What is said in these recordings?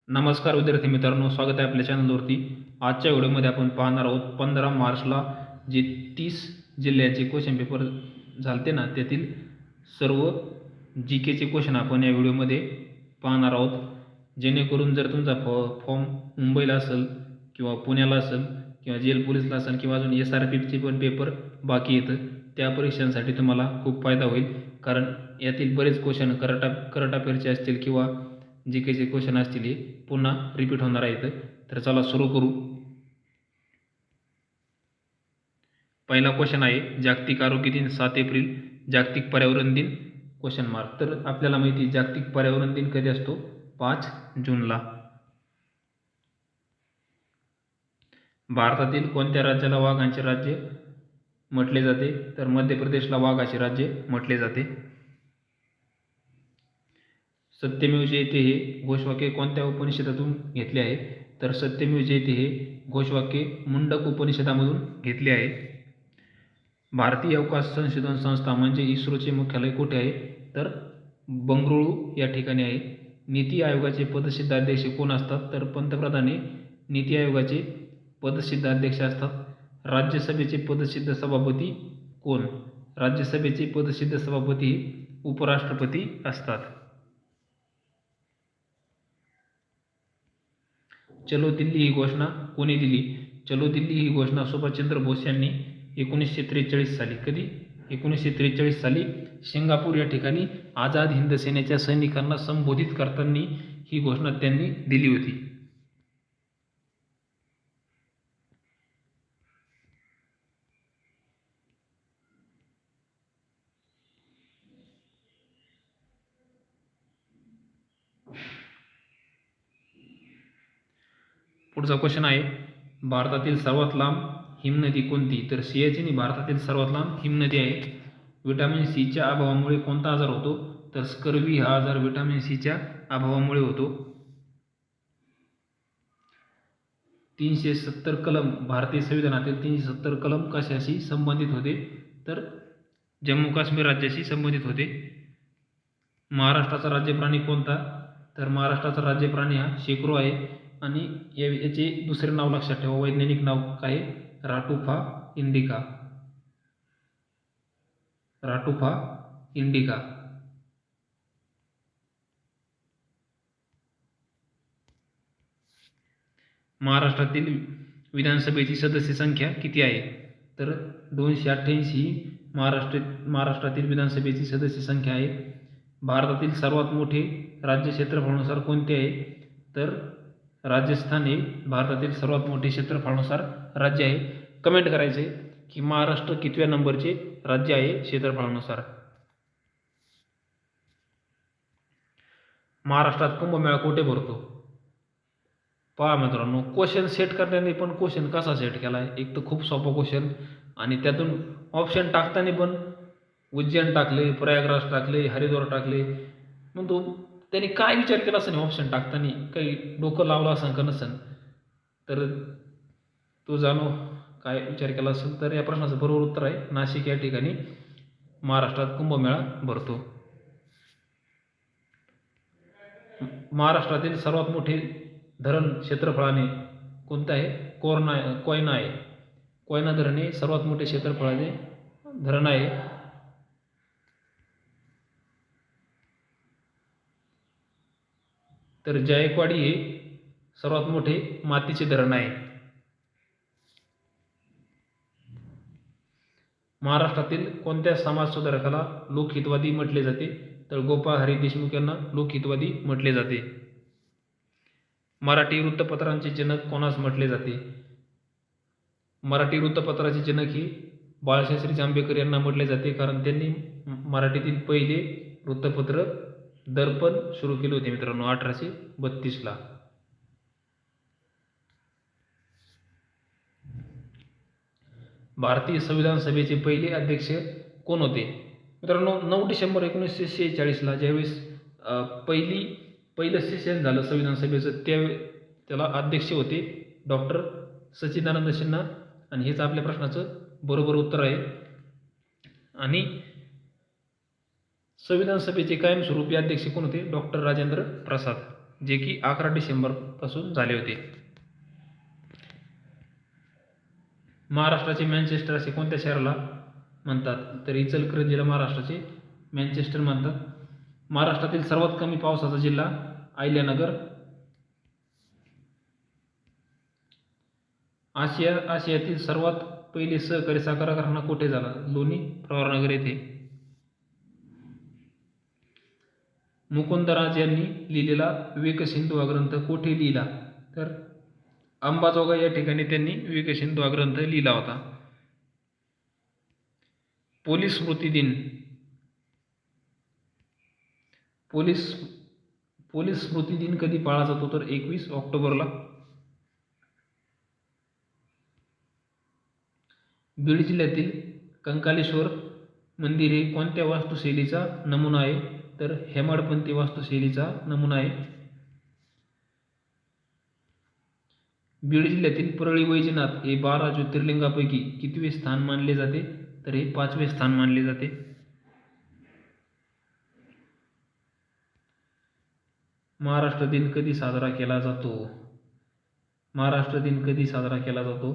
नमस्कार विद्यार्थी मित्रांनो, स्वागत आहे आपल्या चॅनलवरती. आजच्या व्हिडिओमध्ये आपण पाहणार आहोत 15 मार्चला जे 30 जिल्ह्याचे क्वेश्चन पेपर झालते ना, त्यातील सर्व जी केचे क्वेश्चन आपण या व्हिडिओमध्ये पाहणार आहोत. जेणेकरून जर तुमचा फॉर्म मुंबईला असेल किंवा पुण्याला असेल किंवा जेल पोलीसला असेल किंवा अजून SRPचे पण पेपर बाकी येतं, त्या परीक्षांसाठी तुम्हाला खूप फायदा होईल. कारण यातील बरेच क्वेश्चन करंट अफेअरचे असतील किंवा जी केचे क्वेश्चन असतील हे पुन्हा रिपीट होणार आहेत. तर चला सुरू करू. पहिला क्वेश्चन आहे, जागतिक आरोग्य दिन 7 एप्रिल, जागतिक पर्यावरण दिन क्वेश्चन मार्क. तर आपल्याला माहिती आहे जागतिक पर्यावरण दिन कधी असतो? 5 जूनला. भारतातील कोणत्या राज्याला वाघांचे राज्य म्हटले जाते? तर मध्य प्रदेशला वाघाचे राज्य म्हटले जाते. सत्यमेव जयते हे घोषवाक्य कोणत्या उपनिषदातून घेतले आहे? तर सत्यमेव जयते हे घोषवाक्य मुंडक उपनिषदामधून घेतले आहे. भारतीय अवकाश संशोधन संस्था म्हणजे इस्रोचे मुख्यालय कुठे आहे? तर बंगळुरू या ठिकाणी आहे. नीती आयोगाचे पदसिद्ध अध्यक्ष कोण असतात? तर पंतप्रधान हे नीती आयोगाचे पदसिद्ध अध्यक्ष असतात. राज्यसभेचे पदसिद्ध सभापती कोण? राज्यसभेचे पदसिद्ध सभापती उपराष्ट्रपती असतात. चलो दिल्ली ही घोषणा कोणी दिली? चलो दिल्ली ही घोषणा सुभाषचंद्र बोस यांनी 1943 साली. कधी? 1943 साली सिंगापूर या ठिकाणी आझाद हिंद सेनेच्या सैनिकांना संबोधित करताना ही घोषणा त्यांनी दिली होती. पुढचा क्वेश्चन आहे, भारतातील सर्वात लांब हिमनदी कोणती? तर सियाचीन ही भारतातील सर्वात लांब हिमनदी आहे. विटॅमिन सीच्या अभावामुळे कोणता आजार होतो? तर स्कर्वी हा आजार विटॅमिन सीच्या अभावामुळे होतो. 370 कलम भारतीय संविधानातील 370 कलम कशाशी संबंधित होते? तर जम्मू काश्मीर राज्याशी संबंधित होते. महाराष्ट्राचा राज्य प्राणी कोणता? तर महाराष्ट्राचा राज्य प्राणी हा शेकरू आहे. आणि याचे दुसरे नाव लक्षात ठेवा, वैज्ञानिक नाव काय? राटुफा इंडिका. राटुफा इंडिका. महाराष्ट्रातील विधानसभेची सदस्य संख्या किती आहे? तर 288 ही महाराष्ट्रातील विधानसभेची सदस्य संख्या आहे. भारतातील सर्वात मोठे राज्य क्षेत्रफळानुसार कोणते आहे? तर राजस्थान हे भारतातील सर्वात मोठे क्षेत्रफळानुसार राज्य आहे. कमेंट करायचे की महाराष्ट्र कितव्या नंबरचे राज्य आहे क्षेत्रफळानुसार. महाराष्ट्रात कुंभमेळा कुठे भरतो? पहा मित्रांनो, क्वेश्चन सेट करण्याने पण क्वेश्चन कसा सेट केला आहे, एक तर खूप सोपा क्वेश्चन आणि त्यातून ऑप्शन टाकताना पण उज्जैन टाकले, प्रयागराज टाकले, हरिद्वार टाकले. मग तो त्यांनी काय विचार केला असेल ऑप्शन टाकताना? काही डोकं लावलं असेल का नसेल? तर तो जाणो काय विचार केला असेल. तर या प्रश्नाचं बरोबर उत्तर आहे नाशिक या ठिकाणी महाराष्ट्रात कुंभमेळा भरतो. महाराष्ट्रातील सर्वात मोठे धरण क्षेत्रफळाने कोणतं आहे? कोयना आहे. कोयना धरण हे सर्वात मोठे क्षेत्रफळाचे धरण आहे. तर जायकवाडी हे सर्वात मोठे मातीचे धरण आहे. महाराष्ट्रातील कोणत्या समाजसुधारकाला लोकहितवादी म्हटले जाते? तर गोपाळ हरी देशमुख यांना लोकहितवादी म्हटले जाते. मराठी वृत्तपत्रांचे जनक कोणास म्हटले जाते? मराठी वृत्तपत्राचे जनक ही बाळशास्त्री जांभेकर यांना म्हटले जाते, कारण त्यांनी मराठीतील पहिले वृत्तपत्र दर्पण सुरू केले होते मित्रांनो 1832ला. भारतीय संविधान सभेचे पहिले अध्यक्ष कोण होते? मित्रांनो 9 डिसेंबर 1946ला ज्यावेळेस पहिलं सेशन झालं संविधान सभेचं, त्याला अध्यक्ष होते डॉक्टर सच्चिदानंद सिन्हा. आणि हेच आपल्या प्रश्नाचं बरोबर उत्तर आहे. आणि संविधान सभेचे कायमस्वरूपी अध्यक्ष कोण होते? डॉक्टर राजेंद्र प्रसाद. जे की 11 डिसेंबरपासून झाले होते. महाराष्ट्राचे मँचेस्टर असे कोणत्या शहराला म्हणतात? तर इचलकरंजीला महाराष्ट्राचे मँचेस्टर म्हणतात. महाराष्ट्रातील सर्वात कमी पावसाचा जिल्हा अहिल्यानगर. आशियातील सर्वात पहिले सहकारी साखर कारखाना कुठे झाला? लोणी प्रवरानगर येथे. मुकुंदराज यांनी लिहिलेला विवेकसिंधू हा ग्रंथ कुठे लिहिला? तर अंबाजोगाई या ठिकाणी त्यांनी विवेकसिंधू हा ग्रंथ लिहिला होता. पोलीस स्मृती दिन. पोलीस स्मृती दिन कधी पाळला जातो? तर 21 ऑक्टोबरला. बीड जिल्ह्यातील कंकालेश्वर मंदिर हे कोणत्या वास्तुशैलीचा नमुना आहे? तर हेमाडपंथी वास्तुशैलीचा नमुना आहे. बीड जिल्ह्यातील परळी वैजनाथ हे 12 ज्योतिर्लिंगापैकी कितवे स्थान मानले जाते? तर हे 5वे स्थान मानले जाते. महाराष्ट्र दिन कधी साजरा केला जातो? महाराष्ट्र दिन कधी साजरा केला जातो?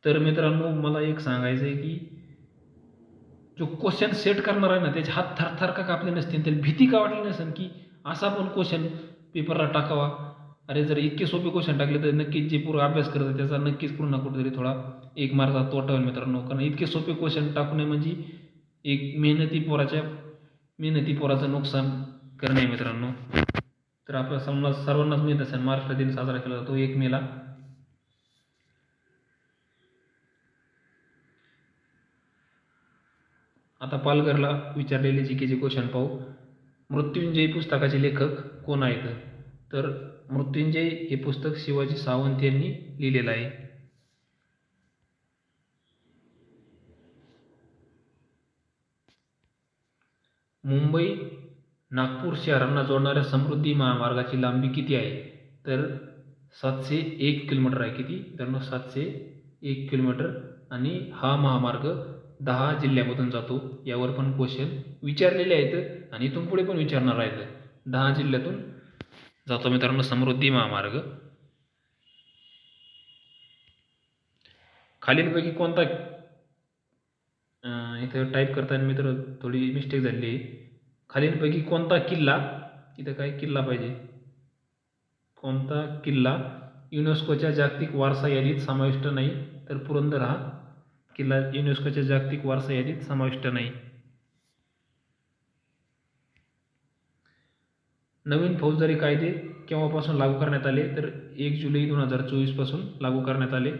तर मित्रांनो, मला एक सांगायचं आहे की जो क्वेश्चन सेट करणार आहे ना, त्याचे हात थरथर का कापले नसतील, त्याला भीती का वाटली नसेल की असा पण क्वेश्चन पेपरला टाकावा. अरे जर इतके सोपे क्वेश्चन टाकले तर नक्कीच जे पूर्ण अभ्यास करतात त्याचा नक्कीच कुठं ना कुठेतरी थोडा 1 मार्काचा तोटा होईल मित्रांनो. कारण इतके सोपे क्वेश्चन टाकणे म्हणजे एक मेहनती पोराचं नुकसान करणे मित्रांनो. तर आपल्या सर्वांनाच माहीत असेल महाराष्ट्र दिन साजरा केला जातो 1 मेला. आता पालघरला विचारलेले जीकेचे क्वेश्चन पाहू. मृत्युंजय पुस्तकाचे लेखक कोण आहेत? तर मृत्युंजय हे पुस्तक शिवाजी सावंत यांनी लिहिलेलं आहे. मुंबई नागपूर शहरांना जोडणाऱ्या समृद्धी महामार्गाची लांबी किती आहे? तर 701 किलोमीटर आहे. किती? तर 701 किलोमीटर. आणि हा महामार्ग 10 जिल्ह्यामधून जातो. यावर पण क्वेश्चन विचारलेले आहेत आणि इथून पुढे पण विचारणार आहेत. 10 जिल्ह्यातून जातो मित्रांनो समृद्धी महामार्ग. खालीलपैकी कोणता इथं टाईप करताना मित्र थोडी मिस्टेक झालेली आहे. खालीलपैकी कोणता किल्ला, इथं काय किल्ला पाहिजे, कोणता किल्ला युनेस्कोच्या जागतिक वारसा यादीत समाविष्ट नाही? तर पुरंदर हा किल्ला युनेस्कोच्या जागतिक वारसा यादीत समाविष्ट नाही. नवीन फौजदारी कायदे केव्हापासून लागू करण्यात आले? तर 1 जुलै 2024 पासून लागू करण्यात आले.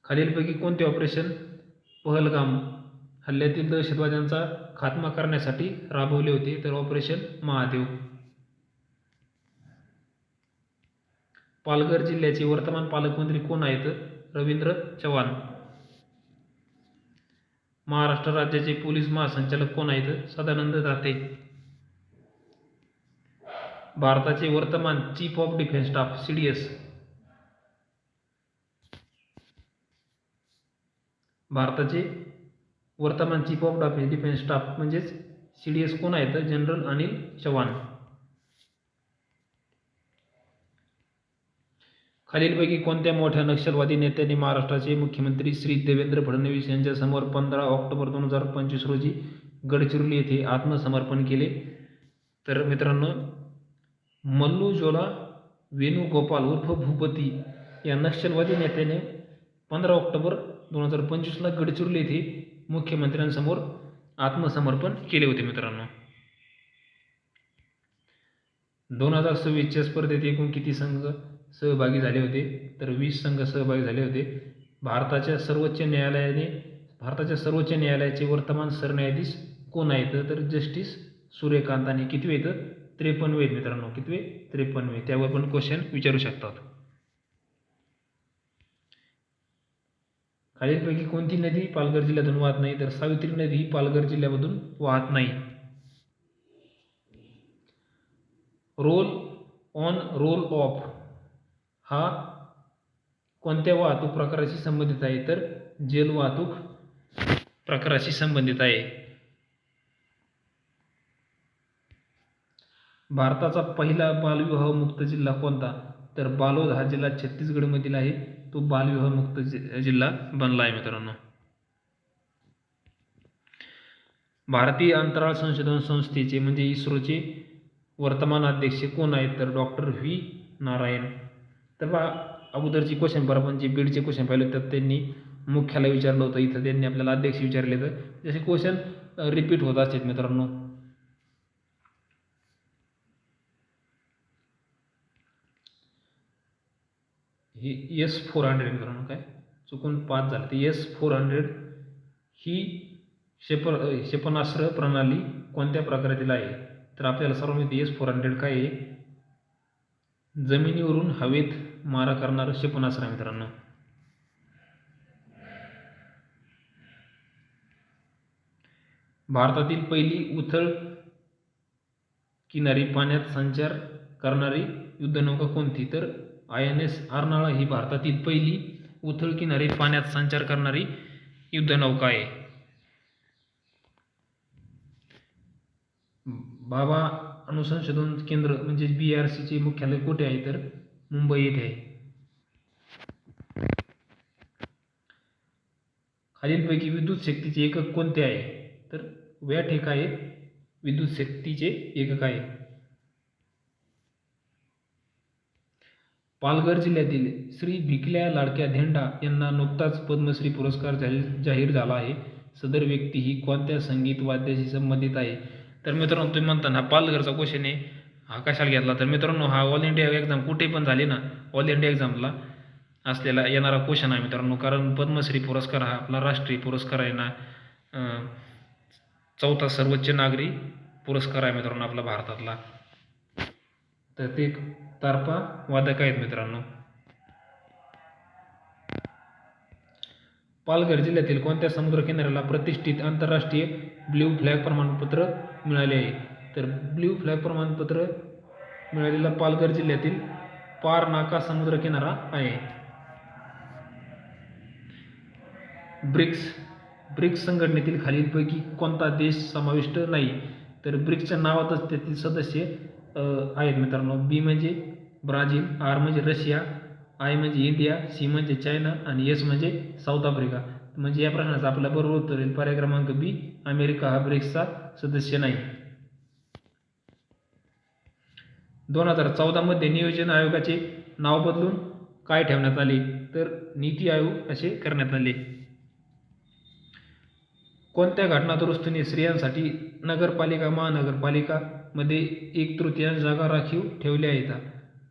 खालीलपैकी कोणते ऑपरेशन पहलगाम हल्ल्यातील दहशतवाद्यांचा खात्मा करण्यासाठी राबवले होते? तर ऑपरेशन महादेव. पालघर जिल्ह्याचे वर्तमान पालकमंत्री कोण आहेत? रवींद्र चव्हाण. महाराष्ट्र राज्याचे पोलीस महासंचालक कोण आहेत? सदानंद दाते. भारताचे वर्तमान chief of defence staff CDS. भारताचे वर्तमान चीफ ऑफ डिफेन्स स्टाफ म्हणजेच CDS कोण आहेत? जनरल अनिल चव्हाण. खालीलपैकी कोणत्या मोठ्या नक्षलवादी नेत्यांनी महाराष्ट्राचे मुख्यमंत्री श्री देवेंद्र फडणवीस यांच्यासमोर 15 ऑक्टोबर 2025 रोजी गडचिरोली येथे आत्मसमर्पण केले? तर मित्रांनो, मल्लू जोला वेणुगोपाल उर्फ भूपती या नक्षलवादी नेत्याने 15 ऑक्टोबर 2025ला गडचिरोली येथे मुख्यमंत्र्यांसमोर आत्मसमर्पण केले होते मित्रांनो. 2026च्या स्पर्धेत एकूण किती संघ सहभागी झाले होते? तर 20 संघ सहभागी झाले होते. भारताच्या सर्वोच्च न्यायालयाचे वर्तमान सरन्यायाधीश कोण आहेत? तर जस्टिस सूर्यकांत. आणि कितवे आहेत? 53 आहेत मित्रांनो. कितवे? 53. त्यावर पण क्वेश्चन विचारू शकतात. खालीलपैकी कोणती नदी पालघर जिल्ह्यातून वाहत नाही? तर सावित्री नदी ही पालघर जिल्ह्यामधून वाहत नाही. रोल ऑन रोल ऑफ हा कोणत्या वाहतूक प्रकाराशी संबंधित आहे? तर जल वाहतूक. प्रकाराशी संबंधित आहे? भारताचा पहिला बालविवाह मुक्त जिल्हा कोणता? तर बालोद हा जिल्हा छत्तीसगडमधील आहे. तो बालविवाह मुक्त जिल्हा बनला आहे मित्रांनो. भारतीय अंतराळ संशोधन संस्थेचे म्हणजे इस्रोचे वर्तमान अध्यक्ष कोण आहेत? तर डॉक्टर व्ही नारायण. तर बा अगोदरची क्वेश्चन पेपर आपण जे बीडचे क्वेश्चन पाहिले तर त्यांनी मुख्यालय विचारलं होतं, इथं त्यांनी आपल्याला अध्यक्ष विचारले. तर जसे क्वेश्चन रिपीट होत असतात मित्रांनो. हे S-400 मित्रांनो, काय चुकून 5 झालं, ते S-400 ही क्षेपणास्त्र प्रणाली कोणत्या प्रकारातील आहे? तर आपल्याला सर्व माहिती S-400 काय आहे? जमिनीवरून हवेत मारा करणारं क्षेपणास्त्र आहे मित्रांनो. भारतातील पहिली उथळ किनारी पाण्यात संचार करणारी युद्धनौका कोणती? तर INS अर्नाळा ही भारतातील पहिली उथळ किनारी पाण्यात संचार करणारी युद्धनौका आहे. भाभा अणुसंशोधन केंद्र म्हणजे BRC चे मुख्यालय कुठे आहे? तर मुंबई येथे आहे. खालीलपैकी विद्युत शक्तीचे एकक कोणते आहे? तर वॅट हे काय विद्युत शक्तीचे एकक आहे. पालघर जिल्ह्यातील श्री भिकल्या लाडक्या धेंडा यांना नुकताच पद्मश्री पुरस्कार जाहीर झाला आहे. सदर व्यक्ती ही कोणत्या संगीत वाद्याशी संबंधित आहे? तर मित्रांनो, तुम्ही म्हणता हा पालघरचा क्वेश्चन आहे, हा कशाला घेतला? तर मित्रांनो, हा ऑल इंडिया एक्झाम कुठे पण झाली ना, ऑल इंडिया एक्झामला असलेला येणारा क्वेश्चन आहे मित्रांनो. कारण पद्मश्री पुरस्कार हा आपला राष्ट्रीय पुरस्कार आहे ना, 4था सर्वोच्च नागरी पुरस्कार आहे मित्रांनो आपला भारतातला. तर ते तारपा वादक आहेत मित्रांनो. पालघर जिल्ह्यातील कोणत्या समुद्रकिनाऱ्याला प्रतिष्ठित आंतरराष्ट्रीय ब्ल्यू फ्लॅग प्रमाणपत्र मिळाले आहे? तर ब्ल्यू फ्लॅग प्रमाणपत्र मिळालेला पालघर जिल्ह्यातील पार नाका समुद्रकिनारा आहे. ब्रिक्स संघटनेतील खालीलपैकी कोणता देश समाविष्ट नाही? तर ब्रिक्सच्या नावातच त्यातील सदस्य आहेत मित्रांनो. B म्हणजे ब्राझील, R म्हणजे रशिया, I म्हणजे इंडिया, C म्हणजे चायना आणि S म्हणजे साऊथ आफ्रिका. म्हणजे या प्रश्नाचं आपल्या बरोबर उत्तर येईल पर्याय क्रमांक B, अमेरिका हा ब्रिक्सचा सदस्य नाही. 2014 मध्ये नियोजन आयोगाचे नाव बदलून काय ठेवण्यात आले? तर नीती आयोग असे करण्यात आले. कोणत्या घटनादुरुस्तीने स्त्रियांसाठी नगरपालिका महानगरपालिका मध्ये 1/3 जागा राखीव ठेवल्या आहेत?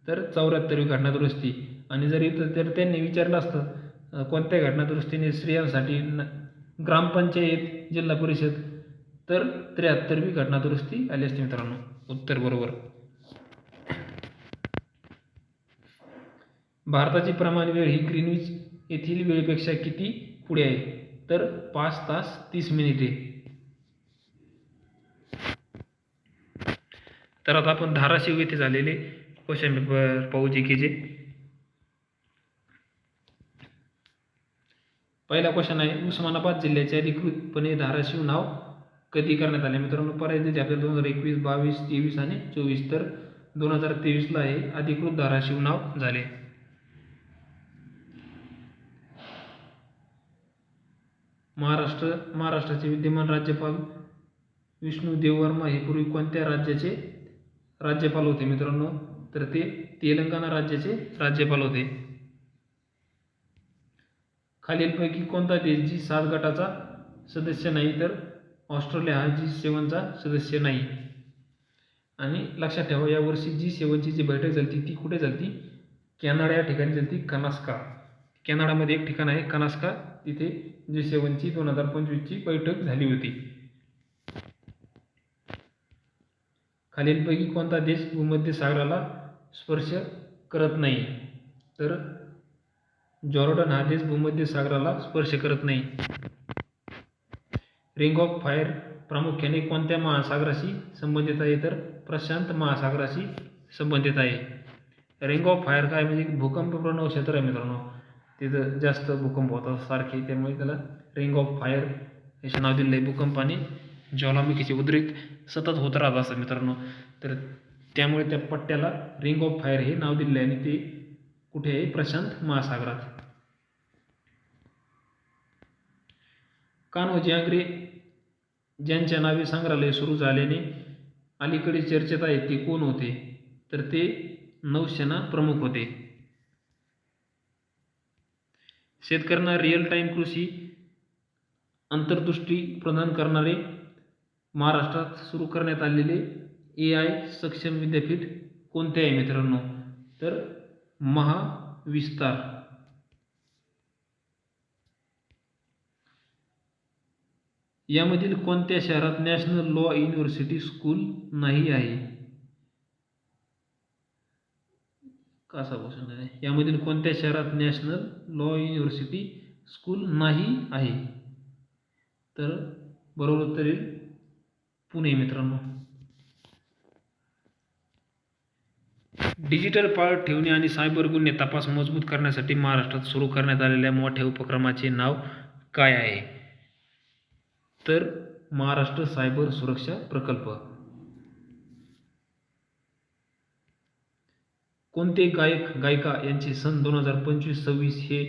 तर 74वी घटनादुरुस्ती. आणि जर इथं तर त्यांनी विचारलं असतं कोणत्या घटनादुरुस्तीने स्त्रियांसाठी ग्रामपंचायत जिल्हा परिषद, तर 73वी घटनादुरुस्ती आली असते मित्रांनो. उत्तर बरोबर. भारताची प्रमाण वेळ ही ग्रीनविच येथील वेळेपेक्षा किती पुढे आहे? तर 5 तास 30 मिनिटे. तर आता आपण धाराशिव येथे झालेले क्वेश्चन पेपर पाहू जीकेचे. पहिला क्वेश्चन आहे, उस्मानाबाद जिल्ह्याचे अधिकृतपणे धाराशिव नाव कधी करण्यात आले? मित्रांनो, पर्याय दिले आपल्याला 2021, 22, 23 आणि 24. तर 2023ला हे अधिकृत धाराशिव नाव झाले. महाराष्ट्राचे विद्यमान राज्यपाल विष्णू देववर्मा हे पूर्वी कोणत्या राज्याचे राज्यपाल होते? मित्रांनो, तर ते तेलंगणा राज्याचे राज्यपाल होते. खालीलपैकी कोणता देश G7 गटाचा सदस्य नाही? तर ऑस्ट्रेलिया हा G7चा सदस्य नाही. आणि लक्षात ठेवा, यावर्षी G7ची जी बैठक झाली ती कुठे झाली? कॅनडा या ठिकाणी झाली, कनास्का. कॅनडामध्ये एक ठिकाण आहे कनास्का, तिथे G7ची 2025ची बैठक झाली होती. खालीलपैकी कोणता देश भूमध्य सागराला स्पर्श करत नाही? तर जॉर्डन हा देश भूमध्य सागराला स्पर्श करत नाही. रिंग ऑफ फायर प्रामुख्याने कोणत्या महासागराशी संबंधित आहे? तर प्रशांत महासागराशी संबंधित आहे. रिंग ऑफ फायर काय म्हणजे भूकंपप्रवण क्षेत्र आहे मित्रांनो, तिथं जास्त भूकंप होतात सारखे, त्यामुळे त्याला रिंग ऑफ फायर याचे नाव दिलेलं आहे. भूकंप आणि ज्वालामुखीचे उद्रेक सतत होत राहत असतात मित्रांनो, तर त्यामुळे त्या पट्ट्याला रिंग ऑफ फायर हे नाव दिलेलं आहे आणि ते कुठे आहे? प्रशांत महासागरात. कान्होजी आंग्रे ज्यांच्या नावे संग्रहालय सुरू झाल्याने अलीकडे चर्चेत आहेत ते कोण होते? तर ते नौसेना प्रमुख होते. शेतकऱ्यांना रिअल टाईम कृषी अंतर्दृष्टी प्रदान करणारे महाराष्ट्रात सुरू करण्यात आलेले AI सक्षम विद्यापीठ कोणते आहे मित्रांनो? तर महाविस्तार. यामधील कोणत्या शहरात नॅशनल लॉ युनिव्हर्सिटी स्कूल नाही आहे? कासापासून आहे. यामधील कोणत्या शहरात नॅशनल लॉ युनिव्हर्सिटी स्कूल नाही आहे? तर बरोबर उत्तर येईल पुणे मित्रांनो. डिजिटल पाळत ठेवणे आणि सायबर गुन्हे तपास मजबूत करण्यासाठी महाराष्ट्रात सुरू करण्यात आलेल्या मोठ्या उपक्रमाचे नाव काय आहे? तर महाराष्ट्र सायबर सुरक्षा प्रकल्प. कोणते गायक गायिका यांचे सन 2025-26 हे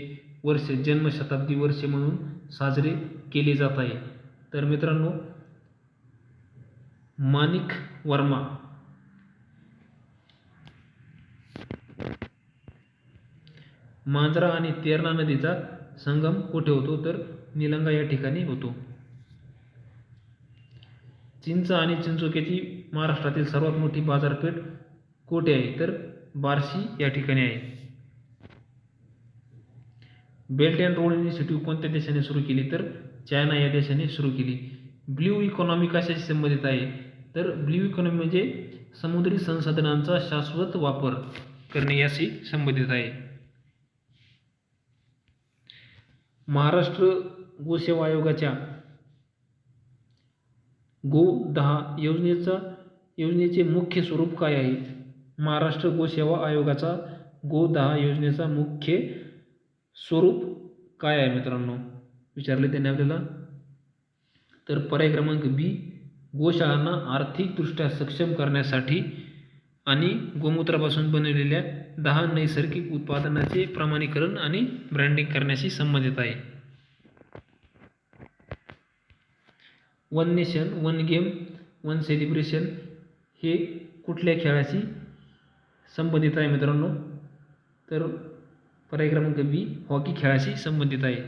वर्ष जन्मशताब्दी वर्ष म्हणून साजरे केले जात आहे? तर मित्रांनो माणिक वर्मा. मांजरा आणि तेरणा नदीचा संगम कुठे होतो? तर निलंगा या ठिकाणी होतो. चिंच आणि चिंचोक्याची महाराष्ट्रातील सर्वात मोठी बाजारपेठ कुठे आहे? तर बार्शी या ठिकाणी आहे. बेल्ट अँड रोड इनिशिएटिव्ह कोणत्या देशाने सुरू केली? तर चायना या देशाने सुरू केली. ब्ल्यू इकॉनॉमी कशाशी संबंधित आहे? तर ब्ल्यू इकॉनॉमी म्हणजे समुद्री संसाधनांचा शाश्वत वापर करणे याशी संबंधित आहे. महाराष्ट्र गोसेवा आयोगाच्या गो-10 योजनेचे मुख्य स्वरूप काय आहे? महाराष्ट्र गोसेवा आयोगाचा गो-10 योजनेचा मुख्य स्वरूप काय आहे मित्रांनो? विचारले त्यांनी आपल्याला. तर पर्याय क्रमांक बी, गोशाळांना आर्थिकदृष्ट्या सक्षम करण्यासाठी आणि गोमूत्रापासून बनवलेल्या 10 नैसर्गिक उत्पादनाचे प्रमाणीकरण आणि ब्रँडिंग करण्याशी संबंधित आहे. One nation, one game, one celebration हे कुठल्या खेळाशी संबंधित आहे मित्रांनो? तर पर्याय क्रमांक बी, हॉकी खेळाशी संबंधित आहे.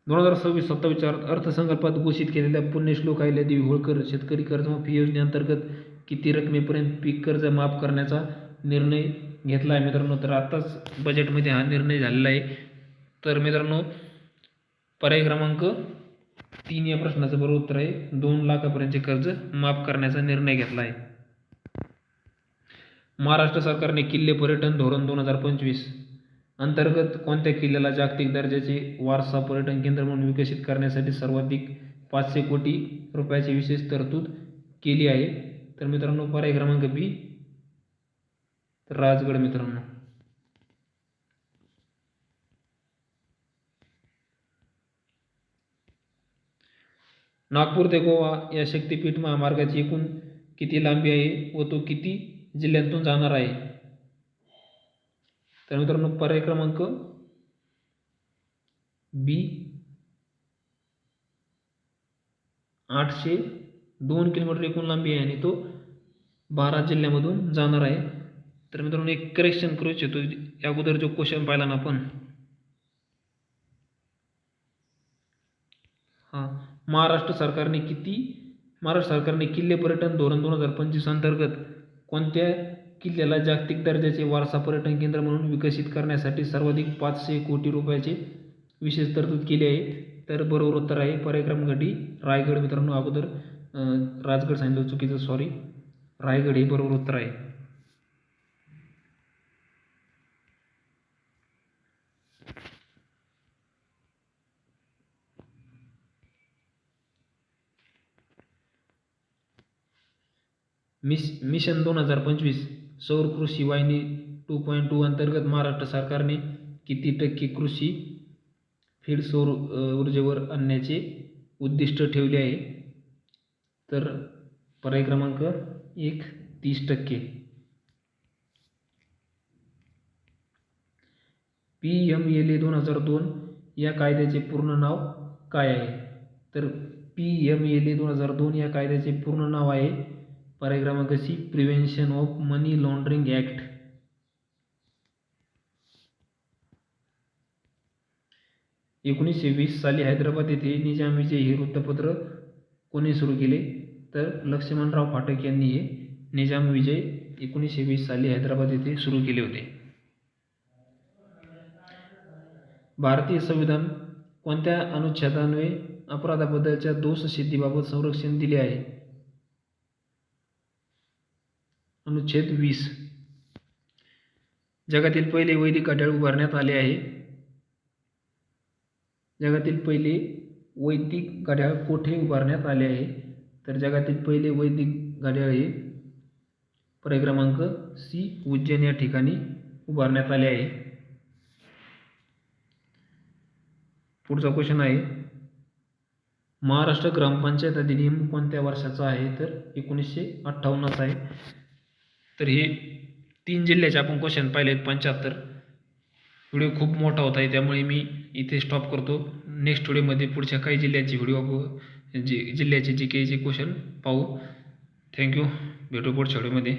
2026-27 अर्थसंकल्पात घोषित केलेल्या पुण्यश्लोक अहिल्यादेवी होळकर शेतकरी कर्जमाफी योजनेअंतर्गत किती रकमेपर्यंत पीक कर्ज माफ करण्याचा निर्णय घेतला आहे मित्रांनो? तर आत्ताच बजेटमध्ये हा निर्णय झालेला आहे. तर मित्रांनो पर्याय क्रमांक 3 या प्रश्नाचं बरोबर उत्तर आहे. 2 लाखापर्यंतचे कर्ज माफ करण्याचा निर्णय घेतला आहे. महाराष्ट्र सरकारने किल्ले पर्यटन धोरण 2025 अंतर्गत कोणत्या किल्ल्याला जागतिक दर्जाचे वारसा पर्यटन केंद्र म्हणून विकसित करण्यासाठी सर्वाधिक 500 कोटी रुपयाची विशेष तरतूद केली आहे? तर मित्रांनो पर्याय क्रमांक बी, राजगड मित्रांनो. नागपूर ते गोवा या शक्तिपीठ महामार्गाची एकूण किती लांबी आहे व तो किती जिल्ह्यांतून जाणार आहे? तर मित्रांनो पर्याय क्रमांक बी, 802 किलोमीटर एकूण लांबी आहे आणि तो 12 जिल्ह्यामधून जाणार आहे. तर मित्रांनो एक करेक्शन करू इच्छितो. अगोदर जो क्वेश्चन पाहिला ना आपण, महाराष्ट्र सरकारने किल्ले पर्यटन धोरण 2025 अंतर्गत कोणत्या किल्ल्याला जागतिक दर्जाचे वारसा पर्यटन केंद्र म्हणून विकसित करण्यासाठी सर्वाधिक 500 कोटी रुपयाचे विशेष तरतूद केली आहे? तर बरोबर उत्तर आहे पर्याय क्रमांक डी, रायगड मित्रांनो. अगोदर राजगड सांगितलं, चुकीचं, सॉरी. रायगड हे बरोबर उत्तर आहे. मिशन 2025 सौर कृषी वाहिनी 2.2 अंतर्गत महाराष्ट्र सरकारने किती टक्के कृषी फीड सौर ऊर्जेवर आणण्याचे उद्दिष्ट ठेवले आहे. तर पर्याय क्रमांक 1 30%. PMLA 2002 या कायद्याचे पूर्ण नाव काय आहे? तर PMLA 2002 या कायद्याचे पूर्ण नाव आहे पर्याय क्रमांक C prevention of money laundering act. 1920 साली हैदराबाद येथे निजाम विजय हे वृत्तपत्र कोणी सुरू केले? तर लक्ष्मणराव फाटक यांनी हे निजाम विजय 1920 साली हैदराबाद येथे सुरू केले होते. भारतीय संविधान कोणत्या अनुच्छेदान्वये अपराधाबद्दलच्या दोषसिद्धीबाबत संरक्षण दिले आहे? अनुच्छेद 20. जगातील पहिले वैदिक घड्याळ उभारण्यात आले आहे. जगातील पहिले वैदिक घड्याळ कोठे उभारण्यात आले आहे? तर जगातील पहिले वैदिक घड्याळ हे पर्याय क्रमांक सी उज्जैन या ठिकाणी उभारण्यात आले आहे. पुढचा क्वेश्चन आहे, महाराष्ट्र ग्रामपंचायत अधिनियम कोणत्या वर्षाचा आहे? तर 1958चा आहे. तर हे 3 जिल्ह्याचे आपण क्वेश्चन पाहिले आहेत 75. व्हिडिओ खूप मोठा होत आहे त्यामुळे मी इथे स्टॉप करतो. नेक्स्ट व्हिडिओमध्ये पुढच्या काही जिल्ह्यांचे व्हिडिओ जिल्ह्याचे GK चे क्वेश्चन पाहू. थँक्यू. भेटू पुढच्या व्हिडिओमध्ये.